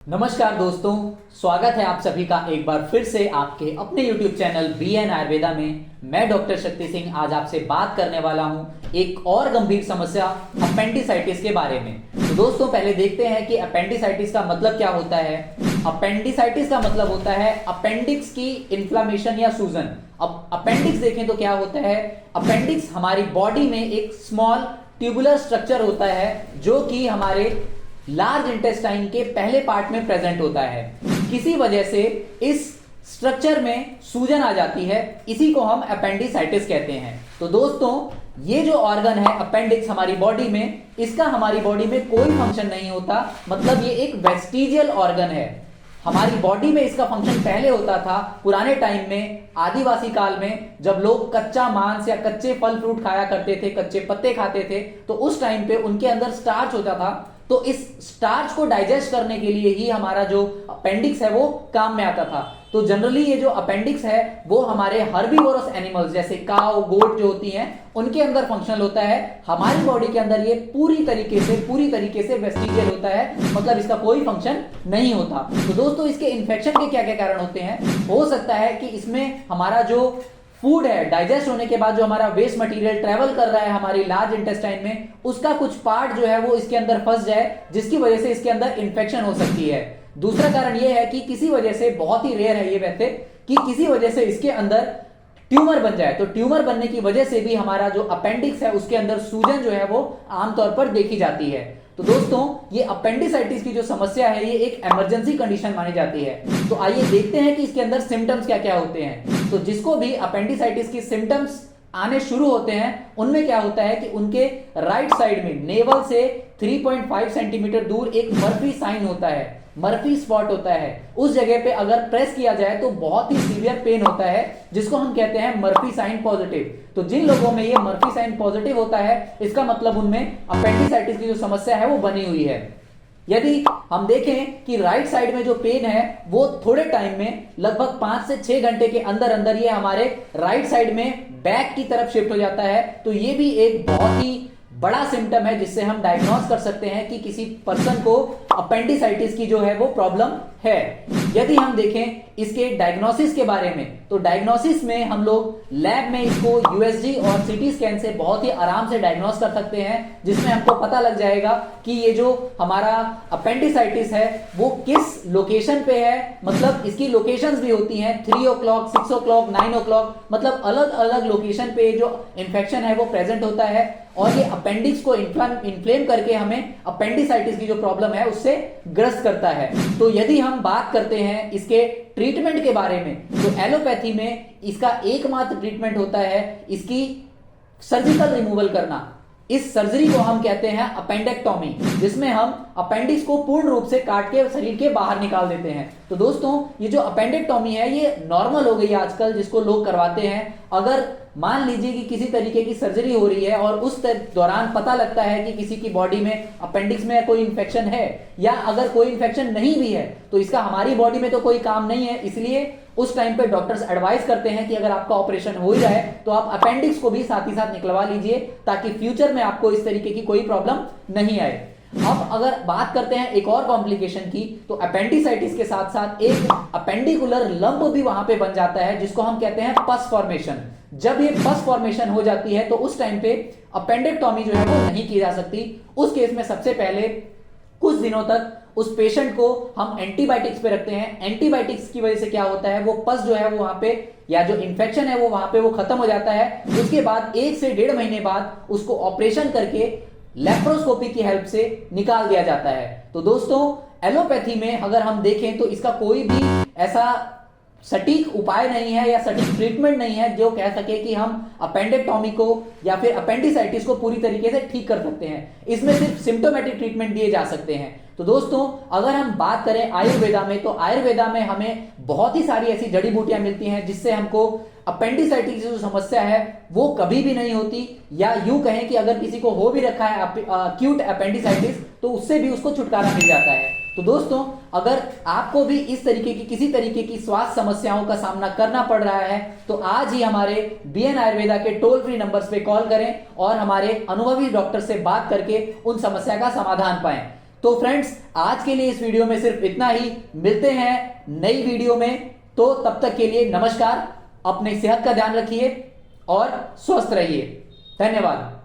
नमस्कार दोस्तों, स्वागत है आप सभी का एक बार फिर से आपके अपने YouTube चैनल BN आयुर्वेदा में। मैं डॉक्टर शक्ति सिंह आज आपसे बात करने वाला हूं एक और गंभीर समस्या अपेंडिसाइटिस के बारे में। तो दोस्तों पहले देखते हैं कि अपेंडिसाइटिस का मतलब क्या होता है। अपेंडिसाइटिस का मतलब होता है अपेंडिक्स की इन्फ्लामेशन या सूजन। अब अपेंडिक्स देखें तो क्या होता है। अपेंडिक्स हमारी बॉडी में एक स्मॉल ट्यूबुलर स्ट्रक्चर होता है जो कि हमारे लार्ज इंटेस्टाइन के पहले पार्ट में प्रेजेंट होता है। किसी वजह से इस स्ट्रक्चर में सूजन आ जाती है, इसी को हम अपेंडिसाइटिस कहते हैं। तो दोस्तों ये जो ऑर्गन है अपेंडिक्स हमारी बॉडी में, इसका हमारी बॉडी में कोई फंक्शन नहीं होता। मतलब ये एक वेस्टिजियल ऑर्गन है। हमारी बॉडी में इसका फंक्शन पहले होता था पुराने टाइम में, आदिवासी काल में, जब लोग कच्चा मांस या कच्चे फल फ्रूट खाया करते थे, कच्चे पत्ते खाते थे, तो उस टाइम पे उनके अंदर स्टार्च होता था। तो इस स्टार्च को डाइजेस्ट करने के लिए ही हमारा जो अपेंडिक्स है वो काम में आता था। तो जनरली ये जो अपेंडिक्स है वो हमारे हर्बीवोरस एनिमल्स जैसे काऊ, गोट जो होती हैं उनके अंदर फंक्शनल होता है। हमारी बॉडी के अंदर ये पूरी तरीके से वेस्टिजियल होता है, मतलब इसका कोई फंक्शन नहीं होता। तो दोस्तों इसके इन्फेक्शन के क्या क्या कारण होते हैं। हो सकता है कि इसमें हमारा जो फूड है डाइजेस्ट होने के बाद जो हमारा वेस्ट मटेरियल ट्रेवल कर रहा है हमारी लार्ज इंटेस्टाइन में, उसका कुछ पार्ट जो है वो इसके अंदर फंस जाए, जिसकी वजह से इसके अंदर इन्फेक्शन हो सकती है। दूसरा कारण ये है कि किसी वजह से, बहुत ही रेयर है ये वैसे, कि किसी वजह से इसके अंदर ट्यूमर बन जाए। तो ट्यूमर बनने की वजह से भी हमारा जो अपेंडिक्स है उसके अंदर सूजन जो है वो आमतौर पर देखी जाती है। तो दोस्तों ये अपेंडिसाइटिस की जो समस्या है ये एक इमरजेंसी कंडीशन मानी जाती है। तो आइए देखते हैं कि इसके अंदर सिम्टम्स क्या क्या होते हैं। तो जिसको भी अपेंडिसाइटिस की सिम्टम्स आने शुरू होते हैं उनमें क्या होता है कि उनके राइट साइड में नेवल से 3.5 सेंटीमीटर दूर एक मर्फी साइन होता है, मर्फी स्पॉट होता है। उस जगह पे अगर प्रेस किया जाए तो बहुत ही सीवियर पेन होता है, जिसको हम कहते हैं मर्फी साइन पॉजिटिव। तो जिन लोगों में ये मर्फी साइन पॉजिटिव होता है इसका मतलब उनमें अपेंडिसाइटिस की जो समस्या है वो बनी हुई है। यदि हम देखें कि राइट साइड में जो पेन है वो थोड़े टाइम में, लगभग 5 से 6 घंटे के अंदर अंदर ये हमारे राइट साइड में बैक की तरफ शिफ्ट हो जाता है, तो ये भी एक बहुत ही बड़ा सिम्टम है जिससे हम डायग्नोस कर सकते हैं कि किसी पर्सन को अपेंडिसाइटिस की जो है वो प्रॉब्लम है। यदि हम देखें इसके डायग्नोसिस के बारे में, तो डायग्नोसिस में हम लोग लैब में इसको यूएसजी और सीटी स्कैन से बहुत ही आराम से डायग्नोस कर सकते हैं, जिसमें हमको पता लग जाएगा कि ये जो हमारा अपेंडिसाइटिस है वो किस लोकेशन पे है। मतलब इसकी लोकेशंस भी होती हैं 3 o'clock, 6 o'clock, 9 o'clock, मतलब अलग अलग लोकेशन पे जो इन्फेक्शन है वो प्रेजेंट होता है और ये अपेंडिक्स को इन्फ्लेम करके हमें अपेंडिसाइटिस की जो प्रॉब्लम है उससे ग्रस्त करता है। तो यदि हम बात करते हैं इसके ट्रीटमेंट के बारे में, तो एलोपैथी में इसका एकमात्र ट्रीटमेंट होता है इसकी सर्जिकल रिमूवल करना। इस सर्जरी को हम कहते हैं अपेंडेक्टोमी, जिसमें हम अपेंडिक्स को पूर्ण रूप से काट के शरीर के बाहर निकाल देते हैं। तो दोस्तों ये जो अपेंडेक्टोमी है ये नॉर्मल हो गई आजकल, जिसको लोग करवाते हैं। अगर मान लीजिए कि किसी तरीके की सर्जरी हो रही है और उस दौरान पता लगता है कि किसी की बॉडी में अपेंडिक्स में कोई इंफेक्शन है, या अगर कोई इंफेक्शन नहीं भी है तो इसका हमारी बॉडी में तो कोई काम नहीं है, इसलिए उस टाइम पे डॉक्टर्स एडवाइस करते हैं कि अगर आपका ऑपरेशन हो ही रहा है तो आप अपेंडिक्स को भी साथ ही साथ निकलवा लीजिए, ताकि फ्यूचर में आपको इस तरीके की कोई प्रॉब्लम नहीं आए। अब अगर बात करते हैं एक और कॉम्प्लिकेशन की, तो अपेंडिसाइटिस के साथ साथ एक अपेंडिकुलर लंप भी वहां पे बन जाता है, जिसको हम कहते हैं पस फॉर्मेशन। जब ये पस फॉर्मेशन हो जाती है तो उस टाइम पे अपेंडेक्टोमी जो है वो नहीं की जा सकती। उस केस में सबसे पहले कुछ दिनों तक उस पेशेंट को हम एंटीबायोटिक्स पे रखते हैं। एंटीबायोटिक्स की वजह से क्या होता है, वो पस जो है वो वहां पे, या जो इन्फेक्शन है वो वहां पे वो खत्म हो जाता है। उसके बाद 1 से 1.5 महीने बाद उसको ऑपरेशन करके लेप्रोस्कोपी की हेल्प से निकाल दिया जाता है। तो दोस्तों एलोपैथी में अगर हम देखें तो इसका कोई भी ऐसा सटीक उपाय नहीं है या सटीक ट्रीटमेंट नहीं है जो कह सके कि हम अपेंडेक्टोमी को या फिर अपेंडिसाइटिस को पूरी तरीके से ठीक कर सकते हैं। इसमें सिर्फ सिम्टोमेटिक ट्रीटमेंट दिए जा सकते हैं। तो दोस्तों अगर हम बात करें आयुर्वेदा में, तो आयुर्वेदा में हमें बहुत ही सारी ऐसी जड़ी बूटियां मिलती हैं जिससे हमको अपेंडिसाइटिस की जो समस्या है वो कभी भी नहीं होती, या यूं कहें कि अगर किसी को हो भी रखा है एक्यूट अपेंडिसाइटिस तो उससे भी उसको छुटकारा मिल जाता है। तो दोस्तों अगर आपको भी इस तरीके की किसी तरीके की स्वास्थ्य समस्याओं का सामना करना पड़ रहा है तो आज ही हमारे BN आयुर्वेदा के टोल फ्री नंबर्स पे कॉल करें और हमारे अनुभवी डॉक्टर से बात करके उन समस्या का समाधान पाएं। तो फ्रेंड्स, आज के लिए इस वीडियो में सिर्फ इतना ही। मिलते हैं नई वीडियो में, तो तब तक के लिए नमस्कार। अपने सेहत का ध्यान रखिए और स्वस्थ रहिए। धन्यवाद।